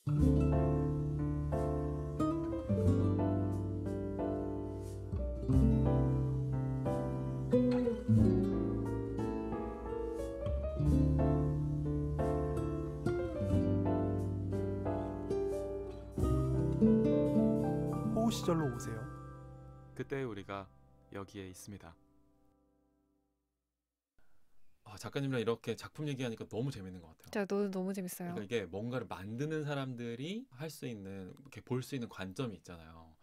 호우 시절로 오세요. 그때 우리가 여기에 있습니다. 작가님이랑 이렇게 작품 얘기하니까 너무 재밌는 것 같아요. 진짜 너무 재밌어요. 그러니까 이게 뭔가를 만드는 사람들이 할 수 있는, 이렇게 볼 수 있는 관점이 있잖아요.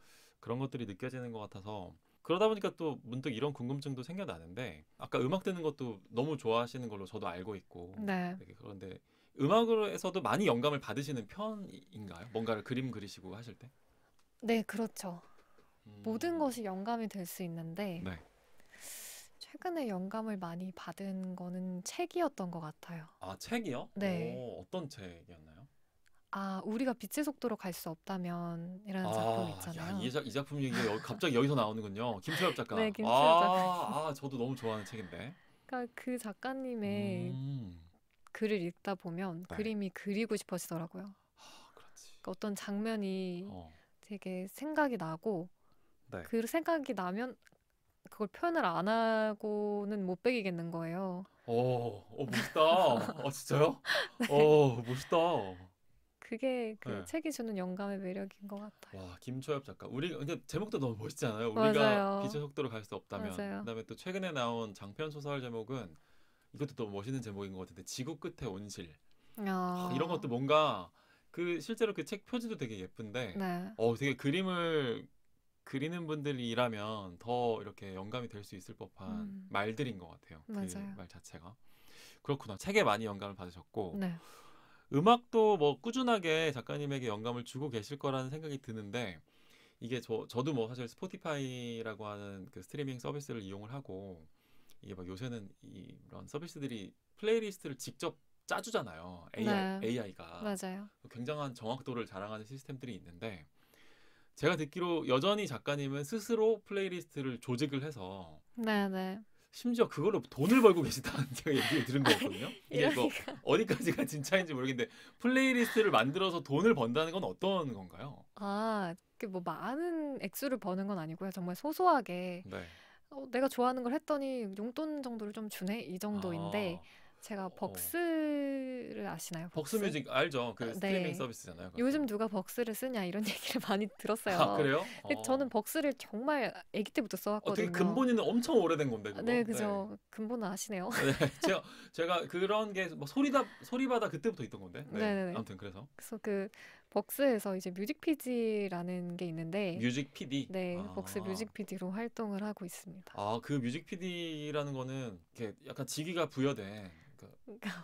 그런 것들이 느껴지는 것 같아서, 그러다 보니까 또 문득 이런 궁금증도 생겨나는데, 아까 음악 듣는 것도 너무 좋아하시는 걸로 저도 알고 있고, 네. 그런데 음악으로에서도 많이 영감을 받으시는 편인가요? 뭔가를 그림 그리시고 하실 때? 네, 그렇죠. 모든 것이 영감이 될 수 있는데 네. 최근에 영감을 많이 받은 거는 책이었던 것 같아요. 아, 책이요? 네. 어떤 책이었나요? 우리가 빛의 속도로 갈 수 없다면 이라는 작품 있잖아요. 이 작품 얘기가 갑자기 여기서 나오는군요. 김초엽 작가. 네, 김초엽 작가. 저도 너무 좋아하는 책인데. 그러니까 그 작가님의 음, 글을 읽다 보면 네. 그림이 그리고 싶어지더라고요. 그렇지. 그러니까 어떤 장면이 어, 되게 생각이 나고 네. 그 생각이 나면 그걸 표현을 안 하고는 못 베기겠는 거예요. 멋있다. 진짜요? 멋있다. 그게 그 네. 책이 주는 영감의 매력인 것 같아요. 와, 김초엽 작가. 근데 제목도 너무 멋있잖아요. 우리가 맞아요. 빛의 속도로 갈 수 없다면. 맞아요. 그다음에 또 최근에 나온 장편 소설 제목은, 이것도 너무 멋있는 제목인 것 같은데, 지구 끝의 온실. 이런 것도 뭔가 실제로 그 책 표지도 되게 예쁜데, 네. 되게 그림을 그리는 분들이라면 더 이렇게 영감이 될 수 있을 법한 말들인 것 같아요. 그 맞아요. 말 자체가. 그렇구나. 책에 많이 영감을 받으셨고, 네. 음악도 뭐 꾸준하게 작가님에게 영감을 주고 계실 거라는 생각이 드는데, 이게 저도 뭐 사실 스포티파이라고 하는 그 스트리밍 서비스를 이용을 하고, 이게 막 요새는 이런 서비스들이 플레이리스트를 직접 짜주잖아요. 네. AI가. 맞아요. 굉장한 정확도를 자랑하는 시스템들이 있는데, 제가 듣기로 여전히 작가님은 스스로 플레이리스트를 조직을 해서, 네. 심지어 그걸로 돈을 벌고 계시다는 제가 얘기를 들은 거거든요. 이게 뭐 어디까지가 진짜인지 모르겠는데, 플레이리스트를 만들어서 돈을 번다는 건 어떤 건가요? 그게 뭐 많은 액수를 버는 건 아니고요. 정말 소소하게 네. 내가 좋아하는 걸 했더니 용돈 정도를 좀 주네 이 정도인데 제가 벅스를 아시나요? 벅스뮤직 알죠? 그 스트리밍 네. 서비스잖아요. 그것도. 요즘 누가 벅스를 쓰냐 이런 얘기를 많이 들었어요. 그래요? 근데 저는 벅스를 정말 아기 때부터 되게 써왔거든요. 근본이는 엄청 오래된 건데 그거. 네, 그죠. 근본은 아시네요. 네. 제가 그런 게 뭐 소리바다 그때부터 있던 건데. 네. 네네네. 아무튼 그래서 그 벅스에서 이제 뮤직PD라는 게 있는데 뮤직 PD. 네, 벅스 뮤직PD로 활동을 하고 있습니다. 그 뮤직 PD라는 거는 이렇게 약간 직위가 부여된,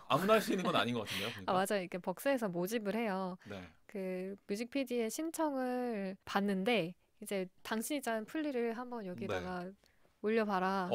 아무나 할 수 있는 건 아닌 것 같은데요. 그러니까. 맞아요. 이게 벅스에서 모집을 해요. 네. 그 뮤직PD의 신청을 받는데 이제 당신이 짠 플리를 한번 여기다가 올려봐라.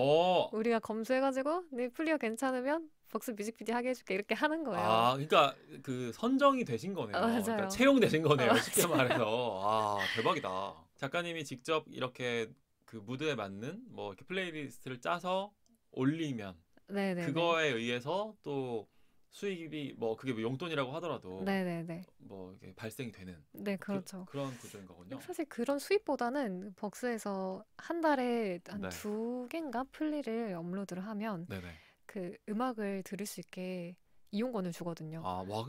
우리가 검수해가지고 네 플리가 괜찮으면 벅스 뮤직비디오 하게 해줄게 이렇게 하는 거예요. 그러니까 그 선정이 되신 거네요. 맞아요. 그러니까 채용되신 거네요. 쉽게 말해서. 대박이다. 작가님이 직접 이렇게 그 무드에 맞는 뭐 이렇게 플레이리스트를 짜서 올리면 네네네. 그거에 의해서 또 수익이 뭐 그게 뭐 용돈이라고 하더라도 네네네. 뭐 이게 발생이 되는. 네, 그렇죠. 그런 구조인 거군요. 사실 그런 수입보다는 벅스에서 한 달에 한 2개인가 플리를 업로드를 하면 네네. 그 음악을 들을 수 있게 이용권을 주거든요.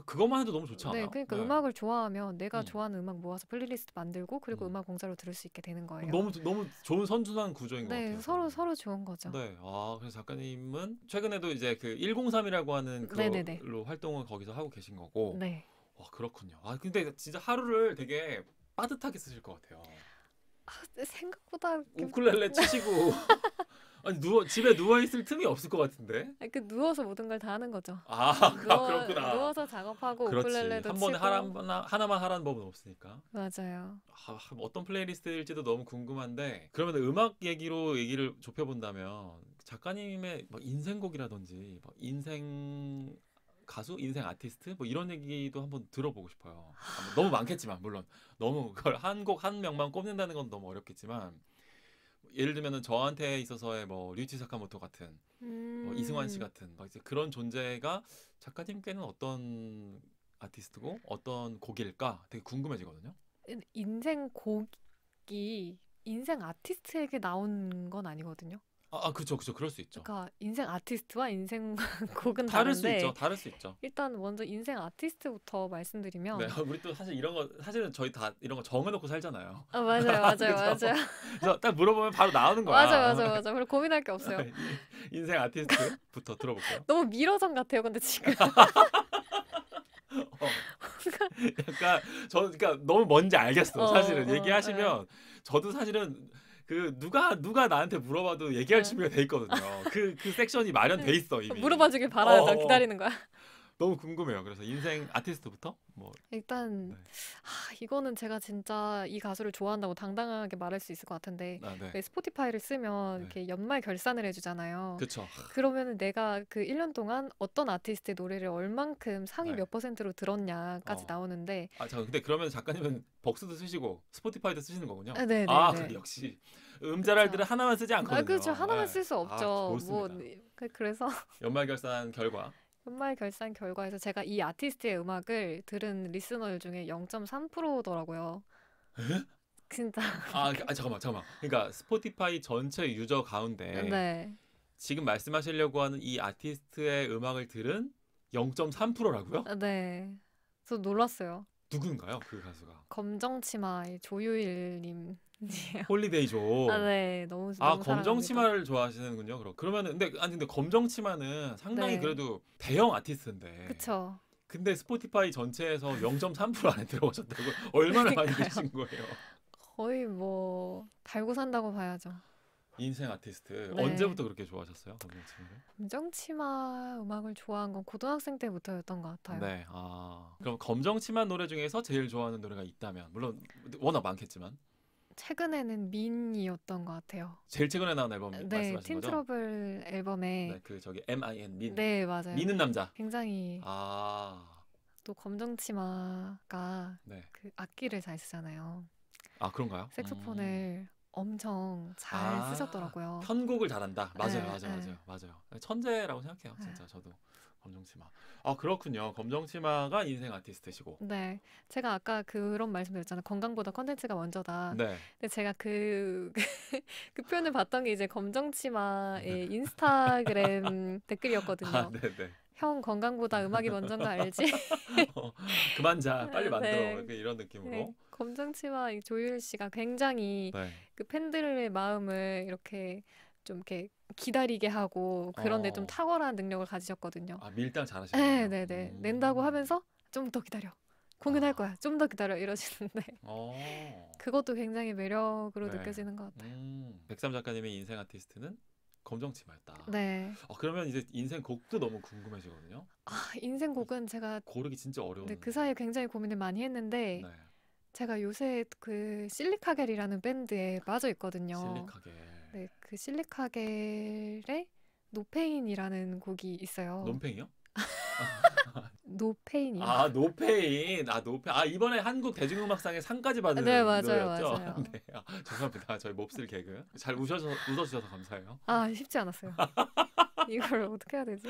그것만 해도 너무 좋지 않아요? 네, 그러니까 음악을 좋아하면 내가 좋아하는 음악 모아서 플레이리스트 만들고 그리고 음악 공짜로 들을 수 있게 되는 거예요. 너무 좋은 선순환 구조인 것 같아요. 네, 서로 좋은 거죠. 네, 그래서 작가님은 최근에도 이제 그 103이라고 하는 그걸로 활동을 거기서 하고 계신 거고. 네. 그렇군요. 근데 진짜 하루를 되게 빠듯하게 쓰실 것 같아요. 생각보다 우쿨렐레 치시고 아니 집에 누워 있을 틈이 없을 것 같은데. 누워서 모든 걸 다 하는 거죠. 그렇구나. 누워서 작업하고 그렇지. 우쿨렐레도 한 번에 치고. 하나만 하라는 법은 없으니까. 맞아요. 어떤 플레이리스트일지도 너무 궁금한데, 그러면 음악 얘기를 좁혀본다면 작가님의 뭐 인생곡이라든지 뭐 인생 가수, 인생 아티스트 뭐 이런 얘기도 한번 들어보고 싶어요. 너무 많겠지만 물론 너무 그걸 한 곡 한 명만 꼽는다는 건 너무 어렵겠지만, 예를 들면은 저한테 있어서의 뭐 류이치 사카모토 같은 뭐 이승환 씨 같은 막 이제 그런 존재가 작가님께는 어떤 아티스트고 어떤 곡일까 되게 궁금해지거든요. 인생 곡이 인생 아티스트에게 나온 건 아니거든요. 그렇죠. 그럴 수 있죠. 그러니까 인생 아티스트와 인생 곡은 다를 수 다른데 있죠. 다를 수 있죠. 일단 먼저 인생 아티스트부터 말씀드리면 네, 우리 또 사실 이런 거 사실은 저희 다 이런 거 정해놓고 살잖아요. 맞아요. 그죠? 맞아요. 그래서 딱 물어보면 바로 나오는 거야. 맞아. 별로 고민할 게 없어요. 인생 아티스트부터 들어볼게요. 너무 미러전 같아요. 근데 지금 약간 저 그러니까 너무 뭔지 알겠어. 사실은 얘기하시면 네. 저도 사실은 그 누가 나한테 물어봐도 얘기할 준비가 돼 있거든요. 그 섹션이 마련돼 있어 이미. 물어봐주길 바라서 기다리는 거야. 너무 궁금해요. 그래서 인생 아티스트부터 뭐 일단 네. 이거는 제가 진짜 이 가수를 좋아한다고 당당하게 말할 수 있을 것 같은데 네. 왜 스포티파이를 쓰면 네. 이렇게 연말 결산을 해주잖아요. 그렇죠. 그러면 내가 그 1년 동안 어떤 아티스트의 노래를 얼만큼 상위 네. 몇 %로 들었냐까지 나오는데 잠깐 근데 그러면 작가님은 벅스도 쓰시고 스포티파이도 쓰시는 거군요. 네네. 그래, 역시 음자랄들은 하나만 쓰지 않거든요. 그렇죠. 하나만 네. 쓸 수 없죠. 좋습니다. 그래서 연말 결산 결과 연말 결산 결과에서 제가 이 아티스트의 음악을 들은 리스너들 중에 0.3%더라고요. 진짜. 잠깐만. 그러니까 스포티파이 전체 유저 가운데 네. 지금 말씀하시려고 하는 이 아티스트의 음악을 들은 0.3%라고요? 네. 저 놀랐어요. 누군가요, 그 가수가? 검정치마의 조유일님. 홀리데이죠. 네, 너무 검정치마를 좋아하시는군요. 그러면은 근데 검정치마는 상당히 네. 그래도 대형 아티스트인데. 그쵸. 근데 스포티파이 전체에서 0.3% 안에 들어오셨다고 얼마나 많이 드신 거예요? 거의 뭐 달고 산다고 봐야죠. 인생 아티스트 네. 언제부터 그렇게 좋아하셨어요, 검정치마를? 검정치마 음악을 좋아한 건 고등학생 때부터였던 것 같아요. 네, 그럼 검정치마 노래 중에서 제일 좋아하는 노래가 있다면 물론 워낙 많겠지만 최근에는 민이었던 것 같아요. 제일 최근에 나온 앨범 네, 말씀하신 거죠? 팀트러블 앨범에 네, 그 저기 MIN 민. 네, 맞아요. 미는 남자. 굉장히 또 네. 검정치마가 그 악기를 잘 쓰잖아요. 그런가요? 색소폰을 엄청 잘 쓰셨더라고요. 편곡을 잘한다. 맞아요. 네. 천재라고 생각해요. 진짜 저도 검정치마. 그렇군요. 검정치마가 인생 아티스트시고. 네, 제가 아까 그런 말씀드렸잖아요. 건강보다 컨텐츠가 먼저다. 네. 근데 제가 그 표현을 봤던 게 이제 검정치마의 인스타그램 댓글이었거든요. 네네. 형 건강보다 음악이 먼저인 거 알지? 그만 자, 빨리 만들어. 네. 이런 느낌으로. 네, 검정치마 이 조유일 씨가 굉장히 네. 그 팬들의 마음을 이렇게 좀 이렇게 기다리게 하고 그런데 좀 탁월한 능력을 가지셨거든요. 밀당 잘하시네요. 네. 낸다고 하면서 좀 더 기다려. 공연할 거야. 좀 더 기다려 이러시는데 그것도 굉장히 매력으로 네. 느껴지는 것 같아요. 백삼 작가님의 인생 아티스트는 검정치마였다. 네. 그러면 이제 인생 곡도 너무 궁금해지거든요. 인생 곡은 제가 고르기 진짜 어려운. 그 사이에 굉장히 고민을 많이 했는데 네. 제가 요새 그 실리카겔이라는 밴드에 빠져 있거든요. 실리카겔. 네, 그 실리카겔의 노페인이라는 곡이 있어요. 논팽이요? 노페인이요. 노페인. 이번에 한국 대중음악상에 상까지 받은 네, 맞아요. 노래였죠? 네. 죄송합니다. 저희 몹쓸 개그. 잘 웃어주셔서 감사해요. 쉽지 않았어요. 이걸 어떻게 해야 되지?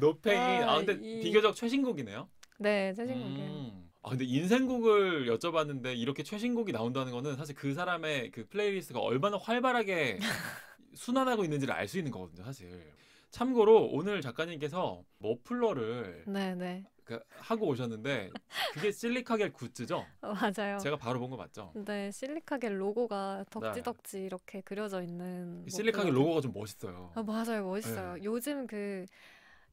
노페인. 근데 비교적 최신곡이네요. 네, 최신곡이에요. 근데 인생곡을 여쭤봤는데 이렇게 최신곡이 나온다는 거는 사실 그 사람의 그 플레이리스트가 얼마나 활발하게 순환하고 있는지를 알 수 있는 거거든요, 사실. 참고로 오늘 작가님께서 머플러를 네. 하고 오셨는데 그게 실리카겔 굿즈죠? 맞아요. 제가 바로 본 거 맞죠? 네, 실리카겔 로고가 덕지덕지 이렇게 그려져 있는 실리카겔 로고가 좀 멋있어요. 맞아요, 멋있어요. 네. 요즘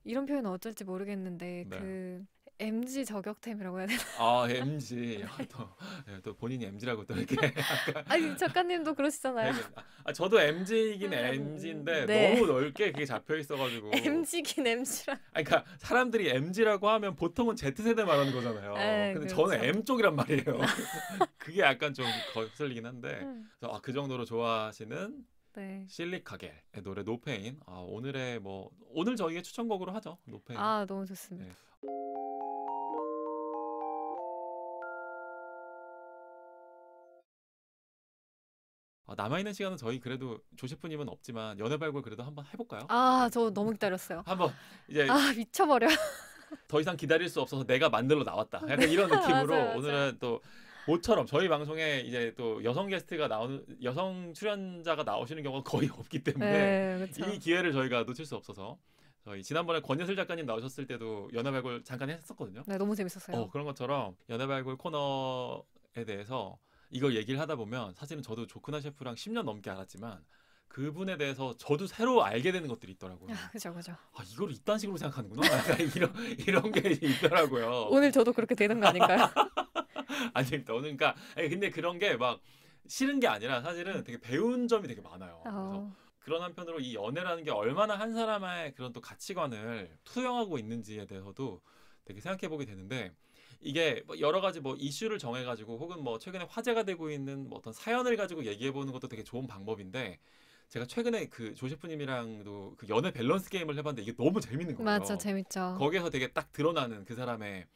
이런 표현은 어쩔지 모르겠는데 네. MG 저격템이라고 해야 되나? MG. 또 본인이 MG라고 또 이렇게 아니, 작가님도 그러시잖아요. 저도 MG이긴 MG인데 네. 너무 넓게 그게 잡혀 있어가지고. MG긴 MG라. 그러니까 사람들이 MG라고 하면 보통은 Z세대 말하는 거잖아요. 네, 근데 그렇죠. 저는 M 쪽이란 말이에요. 그게 약간 좀 거슬리긴 한데. 그래서 그 정도로 좋아하시는 네. 실리카겔의 노래 노페인. 오늘 저희의 추천곡으로 하죠. 노페인. 너무 좋습니다. 네. 남아있는 시간은 저희 그래도 조셰프님은 없지만 연애발굴 그래도 한번 해볼까요? 저 너무 기다렸어요. 한번 이제 미쳐버려. 더 이상 기다릴 수 없어서 내가 만들러 나왔다. 약간 이런 느낌으로 맞아요. 오늘은 또 모처럼 저희 방송에 이제 또 여성 게스트가 나오는 여성 출연자가 나오시는 경우가 거의 없기 때문에 네, 그쵸. 이 기회를 저희가 놓칠 수 없어서 저희 지난번에 권예슬 작가님 나오셨을 때도 연애발굴 잠깐 했었거든요. 네, 너무 재밌었어요. 그런 것처럼 연애발굴 코너에 대해서 이걸 얘기를 하다 보면 사실은 저도 조크나 셰프랑 10년 넘게 알았지만 그분에 대해서 저도 새로 알게 되는 것들이 있더라고요. 그죠. 이걸 이딴 식으로 생각하는구나. 약간 이런 게 있더라고요. 오늘 저도 그렇게 되는 거 아닌가요? 아닙니다. 오늘 그러니까 근데 그런 게 막 싫은 게 아니라 사실은 되게 배운 점이 되게 많아요. 그래서 그런 한편으로 이 연애라는 게 얼마나 한 사람의 그런 또 가치관을 투영하고 있는지에 대해서도 되게 생각해 보게 되는데 이게 뭐 여러 가지 뭐 이슈를 정해가지고 혹은 뭐 최근에 화제가 되고 있는 뭐 어떤 사연을 가지고 얘기해 보는 것도 되게 좋은 방법인데 제가 최근에 그 조 셰프님이랑도 그 연애 밸런스 게임을 해봤는데 이게 너무 재밌는 거예요. 맞아, 재밌죠. 거기에서 되게 딱 드러나는 그 사람의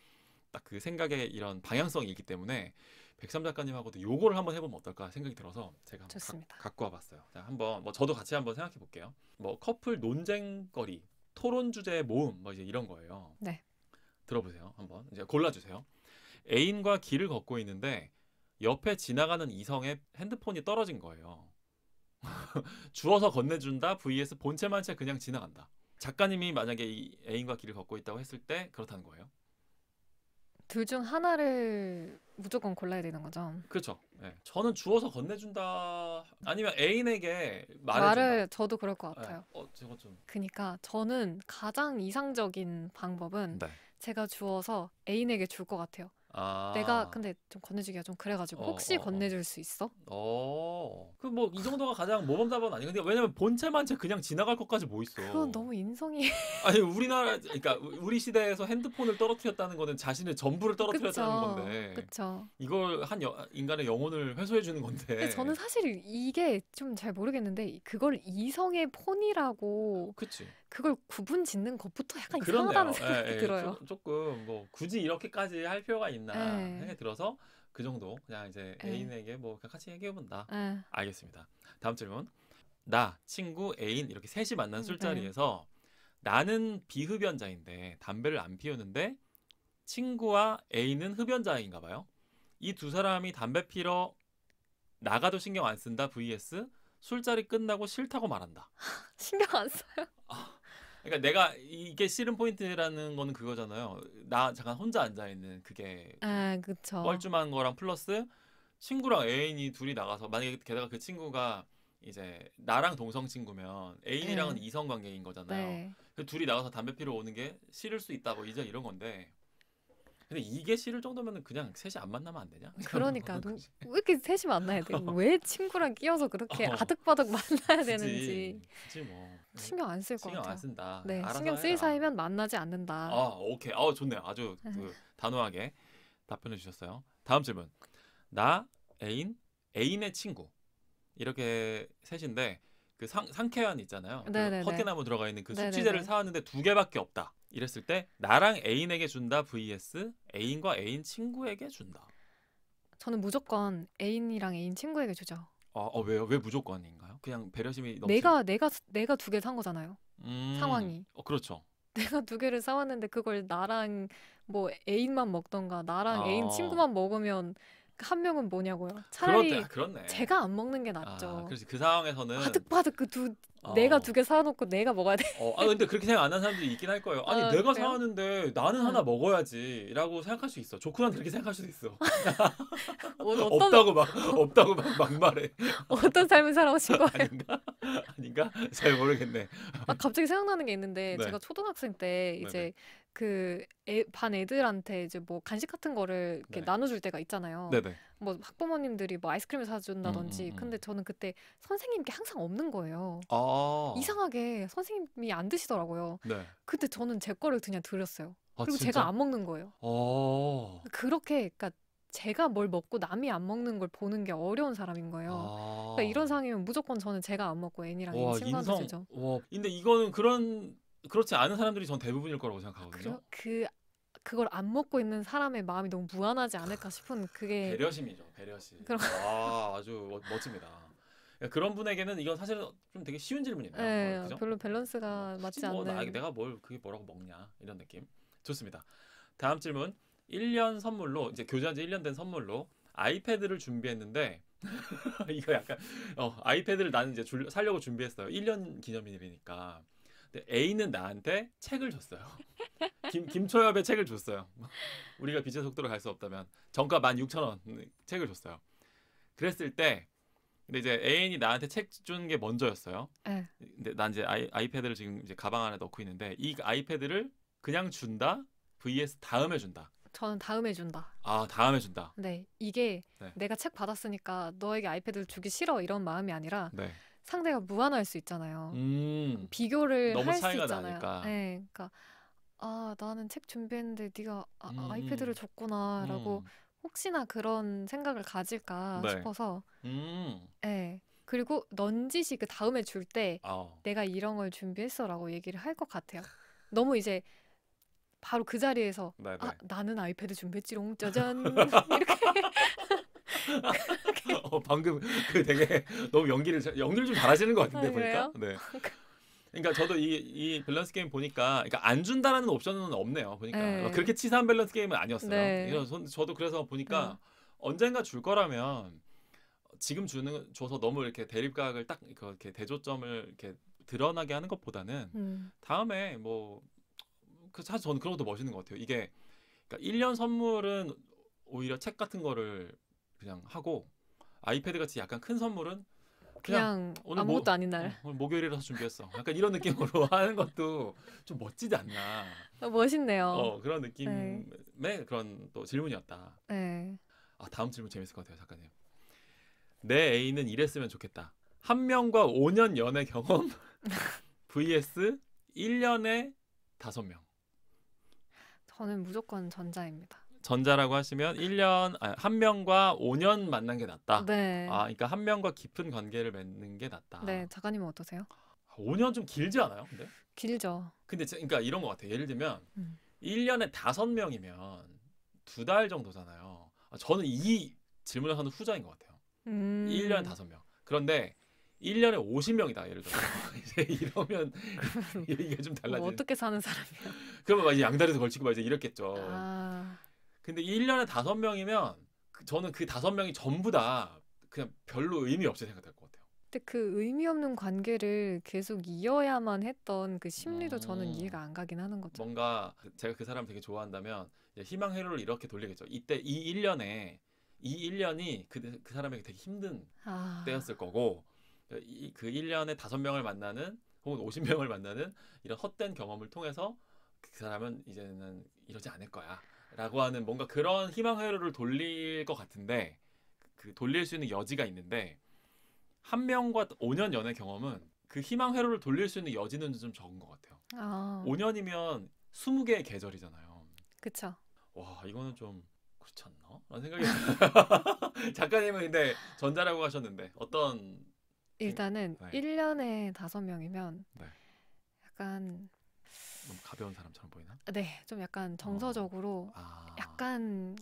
딱 그 생각의 이런 방향성이 있기 때문에 백삼 작가님하고도 요거를 한번 해보면 어떨까 생각이 들어서 제가 한번 갖고 와봤어요. 자, 한번 뭐 저도 같이 한번 생각해 볼게요. 뭐 커플 논쟁거리, 토론 주제 모음 뭐 이제 이런 거예요. 네. 들어보세요. 한번 이제 골라주세요. 애인과 길을 걷고 있는데 옆에 지나가는 이성의 핸드폰이 떨어진 거예요. 주워서 건네준다 vs 본체만 채 그냥 지나간다. 작가님이 만약에 이 애인과 길을 걷고 있다고 했을 때 그렇다는 거예요. 둘 중 하나를 무조건 골라야 되는 거죠. 그렇죠. 네. 저는 주워서 건네준다 아니면 애인에게 말을 저도 그럴 것 같아요. 저거 좀. 그러니까 저는 가장 이상적인 방법은 네. 제가 주워서 애인에게 줄 것 같아요. 내가 근데 좀 건네주기가 좀 그래가지고 혹시 건네줄 수 있어? 그 뭐 이 정도가 가장 모범답은 아니. 근데 왜냐면 본체만 채 그냥 지나갈 것까지 뭐 있어. 그건 너무 인성이. 아니 우리나라 그러니까 우리 시대에서 핸드폰을 떨어뜨렸다는 거는 자신의 전부를 떨어뜨렸다는 건데. 그렇죠. 이걸 한 인간의 영혼을 회수해 주는 건데. 저는 사실 이게 좀 잘 모르겠는데 그걸 이성의 폰이라고. 그치. 그걸 구분 짓는 것부터 약간 그렇네요. 이상하다는 생각이 들어요. 조금 뭐 굳이 이렇게까지 할 필요가 있나 생각이 들어서 그 정도 그냥 이제 애인에게 뭐 그냥 같이 얘기해 본다. 알겠습니다. 다음 질문. 나, 친구, 애인 이렇게 셋이 만난 술자리에서 나는 비흡연자인데 담배를 안 피우는데 친구와 애인은 흡연자인가 봐요. 이 두 사람이 담배 피러 나가도 신경 안 쓴다 vs 술자리 끝나고 싫다고 말한다. 신경 안 써요. 그러니까 내가 이게 싫은 포인트라는 거는 그거잖아요. 나 잠깐 혼자 앉아 있는 그게 그쵸. 뻘쭘한 거랑 플러스 친구랑 애인이 둘이 나가서 만약에 게다가 그 친구가 이제 나랑 동성 친구면 애인이랑은 이성 관계인 거잖아요. 네. 그 둘이 나가서 담배 피러 오는 게 싫을 수 있다 뭐 이제 이런 건데. 근데 이게 싫을 정도면은 그냥 셋이 안 만나면 안 되냐? 그러니까 왜 이렇게 셋이 만나야 돼? 왜 친구랑 끼어서 그렇게 아득바득 만나야 되는지. 그치 뭐. 신경 안 쓸 것 같아요. 신경 안 쓴다. 네, 알아서 신경 쓸 사이면 만나지 않는다. 오케이. 좋네요. 아주 단호하게 답변해 주셨어요. 다음 질문. 나, 애인, 애인의 친구 이렇게 셋인데 그 상쾌한 있잖아요. 그 퍼티나무 들어가 있는 그 숙취제를 사왔는데 2개밖에 없다. 이랬을 때 나랑 애인에게 준다 vs 애인과 애인 친구에게 준다. 저는 무조건 애인이랑 애인 친구에게 주죠. 왜요? 왜 무조건인가요? 그냥 배려심이 넘치. 내가 2개를 산 거잖아요. 상황이. 그렇죠. 내가 2개를 사왔는데 그걸 나랑 뭐 애인만 먹던가 나랑 애인 친구만 먹으면 한 명은 뭐냐고요. 차라리 그렇네. 제가 안 먹는 게 낫죠. 그래서 그 상황에서는 아득바득 내가 2개 사놓고 내가 먹어야 돼. 근데 그렇게 생각 안 하는 사람들이 있긴 할 거예요. 아니 내가 그래요? 사왔는데 나는 하나 먹어야지라고 생각할 수 있어. 조크는 그렇게 생각할 수도 있어. 없다고 막 말해. 어떤 삶을 살아오신 거예요? 아닌가? 잘 모르겠네. 갑자기 생각나는 게 있는데 제가 초등학생 때 이제 반 애들한테 이제 뭐 간식 같은 거를 이렇게 나눠줄 때가 있잖아요. 네네. 뭐 학부모님들이 뭐 아이스크림을 사준다든지. 근데 저는 그때 선생님께 항상 없는 거예요. 이상하게 선생님이 안 드시더라고요. 네. 그때 저는 제 거를 그냥 드렸어요. 그리고 제가 안 먹는 거예요. 그렇게 그러니까 제가 뭘 먹고 남이 안 먹는 걸 보는 게 어려운 사람인 거예요. 그러니까 이런 상황이면 무조건 저는 제가 안 먹고 애인이랑 애인 친구한테 주죠. 근데 이거는 그렇지 않은 사람들이 전 대부분일 거라고 생각하거든요. 그걸 안 먹고 있는 사람의 마음이 너무 무한하지 않을까 싶은 그게 배려심이죠. 배려심. 아주 멋집니다. 그런 분에게는 이건 사실은 좀 되게 쉬운 질문이네요. 네, 별로 밸런스가 맞지 않는. 내가 그게 뭐라고 먹냐 이런 느낌. 좋습니다. 다음 질문. 1년 선물로 이제 교제한 지 1년 된 선물로 아이패드를 준비했는데 이거 약간 아이패드를 나는 이제 사려고 준비했어요. 1년 기념일이니까. 근데 A는 나한테 책을 줬어요. 김초엽의 책을 줬어요. 우리가 빛의 속도로 갈 수 없다면 정가 16,000원 책을 줬어요. 그랬을 때 근데 이제 애인이 나한테 책 준 게 먼저였어요. 네. 근데 난 이제 아이패드를 지금 이제 가방 안에 넣고 있는데 이 아이패드를 그냥 준다 vs 다음에 준다. 저는 다음에 준다. 아, 다음에 준다. 네, 이게 네. 내가 책 받았으니까 너에게 아이패드를 주기 싫어 이런 마음이 아니라 네. 상대가 무한할 수 있잖아요. 음. 비교를 너무 할 수 차이가 있잖아요. 나니까. 네, 그러니까 나는 책 준비했는데 네가 아이패드를 줬구나라고 혹시나 그런 생각을 가질까 네. 싶어서. 네. 그리고 넌지시 그 다음에 줄 때 내가 이런 걸 준비했어라고 얘기를 할 것 같아요. 너무 이제 바로 그 자리에서 네네. 나는 아이패드 준비했지롱 짜잔 이렇게 방금 그 되게 너무 연기를 좀 잘하시는 것 같은데 보니까. 그래요? 네. 그러니까 저도 이 밸런스 게임 보니까 그러니까 안 준다라는 옵션은 없네요. 보니까 네. 그렇게 치사한 밸런스 게임은 아니었어요. 네. 그래서 저도 그래서 보니까 언젠가 줄 거라면 지금 줘서 너무 이렇게 대립각을 딱 이렇게 대조점을 이렇게 드러나게 하는 것보다는 다음에 뭐 사실 저는 그런 것도 멋있는 것 같아요. 이게 그러니까 1년 선물은 오히려 책 같은 거를 그냥 하고 아이패드 같이 약간 큰 선물은 그냥 오늘 아무것도 아닌 날. 오늘 목요일이라서 준비했어. 약간 이런 느낌으로 하는 것도 좀 멋지지 않나. 멋있네요. 그런 느낌의 그런 또 질문이었다. 네. 다음 질문 재밌을 것 같아요, 작가님. 내 애인은 이랬으면 좋겠다. 한 명과 5년 연애 경험 vs 1년에 5명. 저는 무조건 전자입니다. 전자라고 하시면 한 명과 5년 만난 게 낫다. 네. 그러니까 한 명과 깊은 관계를 맺는 게 낫다. 네, 작가님은 어떠세요? 5년 좀 길지 않아요? 근데? 길죠. 근데 그러니까 이런 것 같아요. 예를 들면 1년에 5명이면 2달 정도잖아요. 저는 이 질문을 하는 후자인 것 같아요. 1년에 5명. 그런데 1년에 50명이다. 예를 들어. 이제 이러면 이게 좀 달라지는. 어떻게 사는 사람이야? 그러면 막 이제 양다리도 걸치고 막 이제 이랬겠죠. 아. 근데 1년에 5명이면 저는 그 5명이 전부 다 그냥 별로 의미 없이 생각할 것 같아요. 근데 그 의미 없는 관계를 계속 이어야만 했던 그 심리도 저는 이해가 안 가긴 하는 거죠. 뭔가 제가 그 사람 되게 좋아한다면 희망 회로를 이렇게 돌리겠죠. 이때 이 1년이 그 사람에게 되게 힘든 때였을 거고 그 1년에 5명을 만나는 혹은 50명을 만나는 이런 헛된 경험을 통해서 그 사람은 이제는 이러지 않을 거야 라고 하는 뭔가 그런 희망 회로를 돌릴 것 같은데 그 돌릴 수 있는 여지가 있는데 한 명과 5년 연애 경험은 그 희망 회로를 돌릴 수 있는 여지는 좀 적은 것 같아요. 5년이면 20개의 계절이잖아요. 그쵸. 와, 이거는 좀 그렇지 않나? 라는 생각이 작가님은 근데 전자라고 하셨는데 어떤 일단은 1년에 5명이면 약간 너무 가벼운 사람처럼 보이나? 네, 좀 약간 정서적으로 약간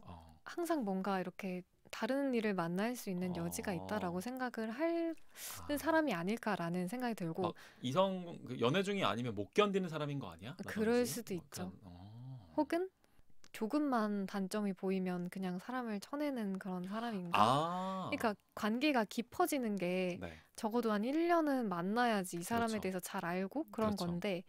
항상 뭔가 이렇게 다른 일을 만날 수 있는 여지가 있다라고 생각을 하는 사람이 아닐까라는 생각이 들고 이성 연애 중이 아니면 못 견디는 사람인 거 아니야? 그럴 수도 있죠. 혹은 조금만 단점이 보이면 그냥 사람을 쳐내는 그런 사람인가? 그러니까 관계가 깊어지는 게 적어도 한 1년은 만나야지 이 사람에 대해서 잘 알고 그런 건데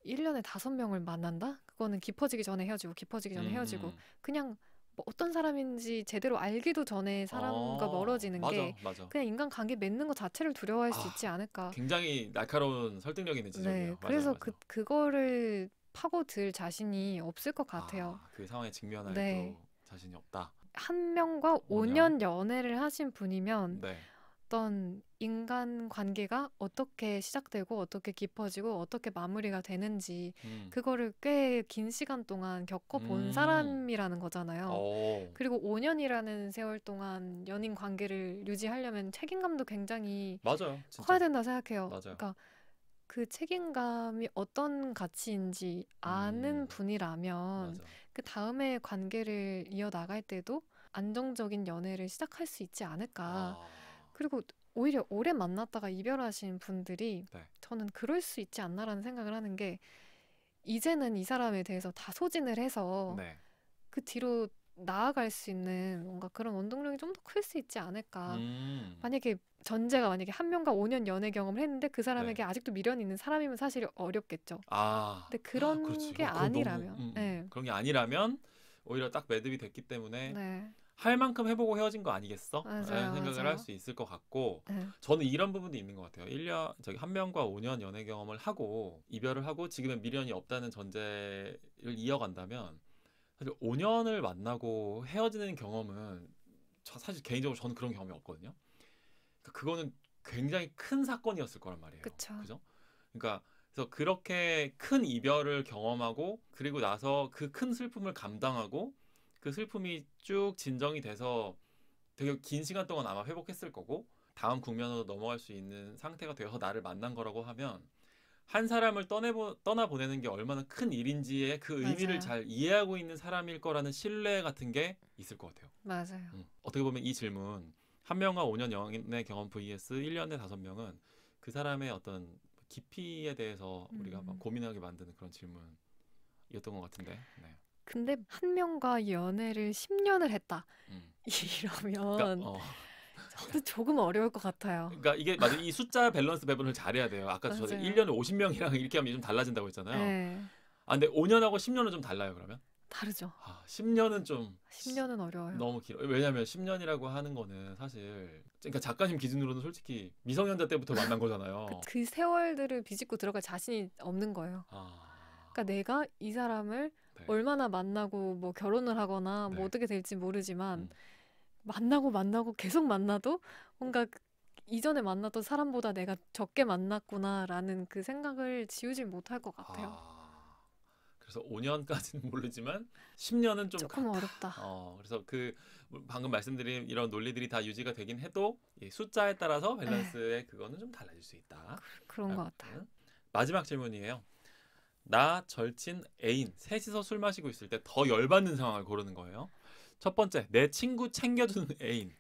1년에 5명을 만난다? 그거는 깊어지기 전에 헤어지고 그냥 뭐 어떤 사람인지 제대로 알기도 전에 사람과 멀어지는 게 그냥 인간관계 맺는 것 자체를 두려워할 수 있지 않을까. 굉장히 날카로운 설득력 있는 지적이에요. 네, 그래서 그거를 파고들 자신이 없을 것 같아요. 그 상황에 직면할 또 자신이 없다. 한 명과 5년 연애를 하신 분이면 어떤 인간관계가 어떻게 시작되고 어떻게 깊어지고 어떻게 마무리가 되는지 그거를 꽤 긴 시간 동안 겪어본 사람이라는 거잖아요. 그리고 5년이라는 세월 동안 연인 관계를 유지하려면 책임감도 굉장히 커야 된다 생각해요. 그러니까 그 책임감이 어떤 가치인지 아는 분이라면 그 다음에 관계를 이어나갈 때도 안정적인 연애를 시작할 수 있지 않을까. 그리고 오히려 오래 만났다가 이별하신 분들이 저는 그럴 수 있지 않나라는 생각을 하는 게 이제는 이 사람에 대해서 다 소진을 해서 네. 그 뒤로 나아갈 수 있는 뭔가 그런 원동력이 좀 더 클 수 있지 않을까. 만약에 전제가 만약에 한 명과 5년 연애 경험을 했는데 그 사람에게 네. 아직도 미련이 있는 사람이면 사실 어렵겠죠. 아, 근데 그런 그렇지. 게 그건 아니라면, 너무, 네, 그런 게 아니라면 오히려 딱 매듭이 됐기 때문에 네, 할 만큼 해보고 헤어진 거 아니겠어? 라는 맞아요, 생각을 할 맞아요. 수 있을 것 같고 네, 저는 이런 부분도 있는 것 같아요. 1년 저기 한 명과 5년 연애 경험을 하고 이별을 하고 지금은 미련이 없다는 전제를 이어간다면 사실 5년을 만나고 헤어지는 경험은 사실 개인적으로 저는 그런 경험이 없거든요. 그러니까 그거는 굉장히 큰 사건이었을 거란 말이에요. 그쵸. 그죠? 그러니까 그래서 그렇게 큰 이별을 경험하고 그리고 나서 그 큰 슬픔을 감당하고 그 슬픔이 쭉 진정이 돼서 되게 긴 시간 동안 아마 회복했을 거고 다음 국면으로 넘어갈 수 있는 상태가 되어서 나를 만난 거라고 하면 한 사람을 떠나보내는 게 얼마나 큰 일인지의 그 의미를 맞아요. 잘 이해하고 있는 사람일 거라는 신뢰 같은 게 있을 것 같아요. 맞아요. 어떻게 보면 이 질문 한 명과 5년 연애 경험 vs 1년에 5명은 그 사람의 어떤 깊이에 대해서 우리가 한번 고민하게 만드는 그런 질문이었던 것 같은데. 네. 근데 한 명과 연애를 10년을 했다. 그러니까, 이러면 저도 조금 어려울 것 같아요. 그러니까 이게 맞아. 이 숫자 밸런스 배분을 잘해야 돼요. 아까 저 맞아요. 1년에 50명이랑 이렇게 하면 좀 달라진다고 했잖아요. 네, 아 근데 5년하고 10년은 좀 달라요, 그러면? 다르죠. 10년은 좀 10년은 어려워요. 너무 길어. 왜냐면 10년이라고 하는 거는 사실 그러니까 작가님 기준으로는 솔직히 미성년자 때부터 만난 거잖아요. 그 세월들을 비집고 들어갈 자신이 없는 거예요. 그러니까 내가 이 사람을 네. 얼마나 만나고 뭐 결혼을 하거나 네. 뭐 어떻게 될지 모르지만 만나고 계속 만나도 뭔가 이전에 만났던 사람보다 내가 적게 만났구나라는 그 생각을 지우질 못할 것 같아요. 그래서 5년까지는 모르지만 10년은 좀 조금 어렵다. 그래서 그 방금 말씀드린 이런 논리들이 다 유지가 되긴 해도 이 숫자에 따라서 밸런스의 그거는 좀 달라질 수 있다. 그런 것 같아요. 마지막 질문이에요. 나 절친 애인 셋이서 술 마시고 있을 때 더 열받는 상황을 고르는 거예요. 첫 번째, 내 친구 챙겨주는 애인.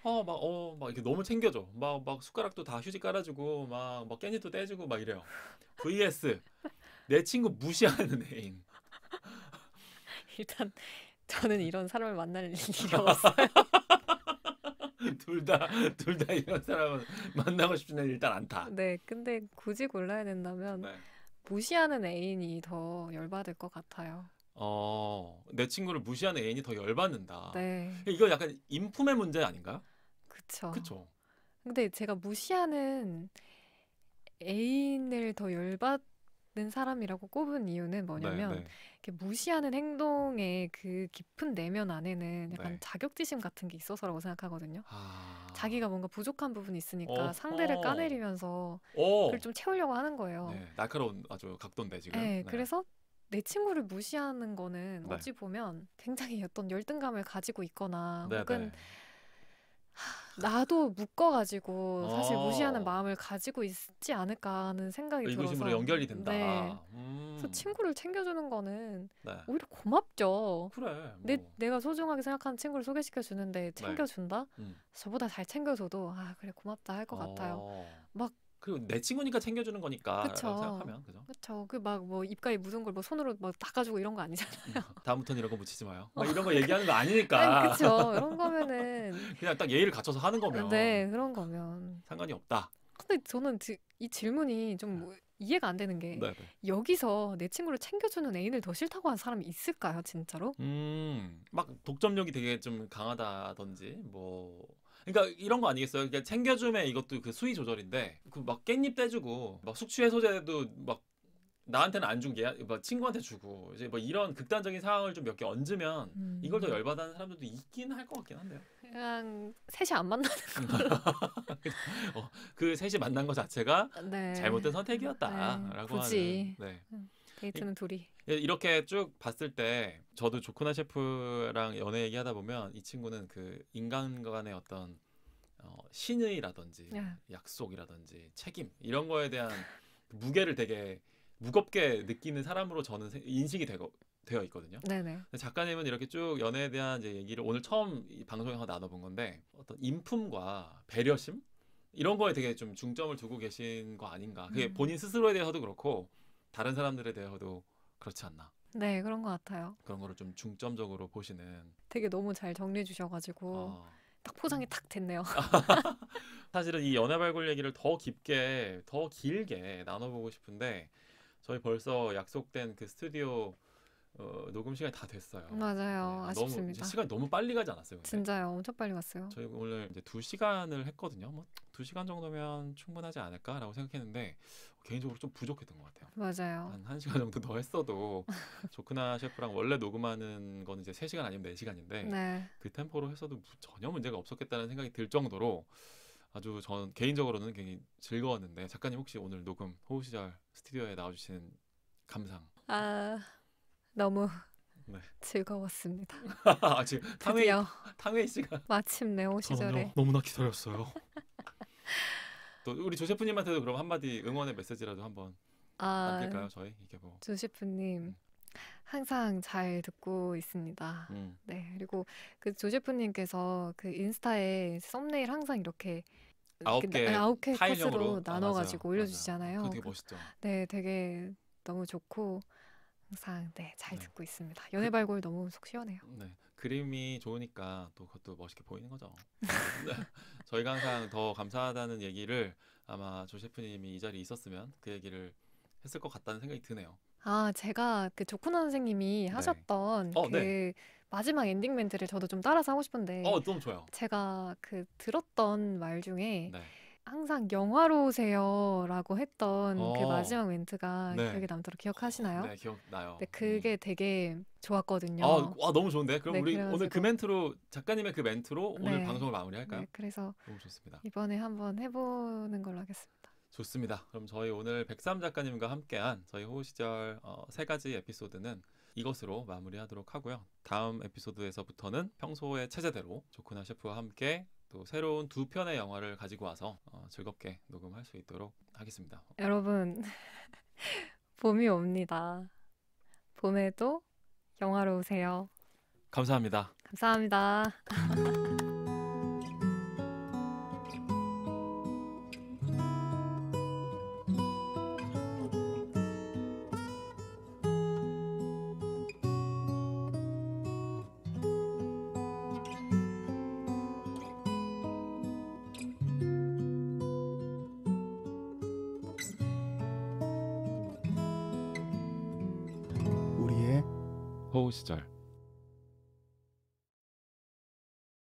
막 이렇게 너무 챙겨줘. 막 숟가락도 다 휴지 깔아주고 막 깻잎도 떼주고 막 이래요. vs 내 친구 무시하는 애인. 일단 저는 이런 사람을 만날 일이 없어요. 둘 다 이런 사람은 만나고 싶지는 일단 않다. 네, 근데 굳이 골라야 된다면 네. 무시하는 애인이 더 열받을 것 같아요. 내 친구를 무시하는 애인이 더 열받는다. 네, 이거 약간 인품의 문제 아닌가요? 그쵸. 그쵸. 근데 제가 무시하는 애인을 더 열받는 사람이라고 꼽은 이유는 뭐냐면 네. 이렇게 무시하는 행동의 그 깊은 내면 안에는 약간 네. 자격지심 같은 게 있어서라고 생각하거든요. 자기가 뭔가 부족한 부분이 있으니까 어허. 상대를 까내리면서 그걸 좀 채우려고 하는 거예요. 네, 날카로운 아주 각도인데 지금. 네, 그래서 내 친구를 무시하는 거는 네. 어찌 보면 굉장히 어떤 열등감을 가지고 있거나 네, 혹은 네. 나도 묶어가지고 사실 무시하는 어. 마음을 가지고 있지 않을까 하는 생각이 의구심으로 들어서 연결이 된다. 네. 그래서 친구를 챙겨주는 거는 네. 오히려 고맙죠. 그래. 내가 소중하게 생각하는 친구를 소개시켜 주는데 챙겨준다? 저보다 잘 챙겨줘도 그래 고맙다 할 것 같아요. 막 그리고 내 친구니까 챙겨주는 거니까 그쵸. 생각하면 그죠? 그렇죠. 그 막 뭐 입가에 묻은 걸 뭐 손으로 막 닦아주고 이런 거 아니잖아요. 다음부터는 이런 거 묻히지 마요. 막 이런 거 얘기하는 거 아니니까. 아니, 그쵸. 이런 거면은 그냥 딱 예의를 갖춰서 하는 거면 네, 그런 거면. 상관이 없다. 근데 저는 이 질문이 좀 이해가 안 되는 게 네. 여기서 내 친구를 챙겨주는 애인을 더 싫다고 하는 사람이 있을까요, 진짜로? 막 독점력이 되게 좀 강하다든지 뭐 그러니까 이런 거 아니겠어요? 그러니까 챙겨주면 이것도 그 수위 조절인데 그 막 깻잎 떼주고 막 숙취 해소제도 막 나한테는 안 주고 막 친구한테 주고 이제 뭐 이런 극단적인 상황을 좀 몇 개 얹으면 이걸 더 열받아하는 사람들도 있긴 할 것 같긴 한데요. 그냥 셋이 안 만나는 그 셋이 만난 것 자체가 네. 잘못된 선택이었다라고 굳이. 하는. 네. 데이트는 둘이. 이렇게 쭉 봤을 때 저도 조코나 셰프랑 연애 얘기하다 보면 이 친구는 그 인간 간의 어떤 신의라든지 약속이라든지 책임 이런 거에 대한 무게를 되게 무겁게 느끼는 사람으로 저는 인식이 되어 있거든요. 네네. 작가님은 이렇게 쭉 연애에 대한 이제 얘기를 오늘 처음 이 방송에서 나눠본 건데 어떤 인품과 배려심 이런 거에 되게 좀 중점을 두고 계신 거 아닌가. 그게 본인 스스로에 대해서도 그렇고 다른 사람들에 대해서도 그렇지 않나. 네, 그런 것 같아요. 그런 거를 좀 중점적으로 보시는. 되게 너무 잘 정리해 주셔가지고 딱 포장이 딱 됐네요. 사실은 이 연애 발굴 얘기를 더 깊게, 더 길게 나눠보고 싶은데 저희 벌써 약속된 그 스튜디오 녹음 시간이 다 됐어요. 맞아요. 네, 아쉽습니다. 시간이 너무 빨리 가지 않았어요? 근데? 진짜요. 엄청 빨리 갔어요. 저희 오늘 이제 2시간을 했거든요. 뭐 2시간 정도면 충분하지 않을까라고 생각했는데 개인적으로 좀 부족했던 것 같아요. 맞아요. 한 1시간 정도 더 했어도 조크나 셰프랑 원래 녹음하는 거는 이제 3시간 아니면 4시간인데 네. 그 템포로 했어도 전혀 문제가 없었겠다는 생각이 들 정도로 아주 전 개인적으로는 굉장히 즐거웠는데 작가님 혹시 오늘 녹음 호우시절 스튜디오에 나와주신 감상? 너무 네. 즐거웠습니다. 지금 드디어 탕웨이 씨가 마침내 호시절에 너무나 기다렸어요. 또 우리 조 셰프님한테도 그럼 한마디 응원의 메시지라도 한번 남길까요? 저희 이게 뭐 조 셰프님 항상 잘 듣고 있습니다. 네, 그리고 그 조 셰프님께서 그 인스타에 썸네일 항상 이렇게 9개 컷으로 나눠가지고 올려주시잖아요. 그거 되게 멋있죠. 네, 되게 너무 좋고 항상 잘 듣고 있습니다. 연애 발굴 너무 속 시원해요. 네, 그림이 좋으니까 또 그것도 멋있게 보이는 거죠. 네. 저희가 항상 더 감사하다는 얘기를 아마 조 셰프님이 이 자리에 있었으면 그 얘기를 했을 것 같다는 생각이 드네요. 제가 그 조쿠나 선생님이 하셨던 그 마지막 엔딩 멘트를 저도 좀 따라서 하고 싶은데 너무 좋아요. 제가 그 들었던 말 중에 네. 항상 영화로우세요라고 했던 그 마지막 멘트가 기억에 남도록 기억하시나요? 네, 기억나요. 네, 그게 되게 좋았거든요. 너무 좋은데? 그럼 우리 그래가지고 오늘 그 멘트로 작가님의 그 멘트로 오늘 방송을 마무리할까요? 네, 그래서 너무 좋습니다. 이번에 한번 해보는 걸로 하겠습니다. 좋습니다. 그럼 저희 오늘 백삼 작가님과 함께한 저희 호우시절 3가지 에피소드는 이것으로 마무리하도록 하고요. 다음 에피소드에서부터는 평소의 체제대로 조쿠나 셰프와 함께 또 새로운 2편의 영화를 가지고 와서 즐겁게 녹음할 수 있도록 하겠습니다. 여러분 봄이 옵니다. 봄에도 영화로우세요. 감사합니다. 감사합니다. 호우시절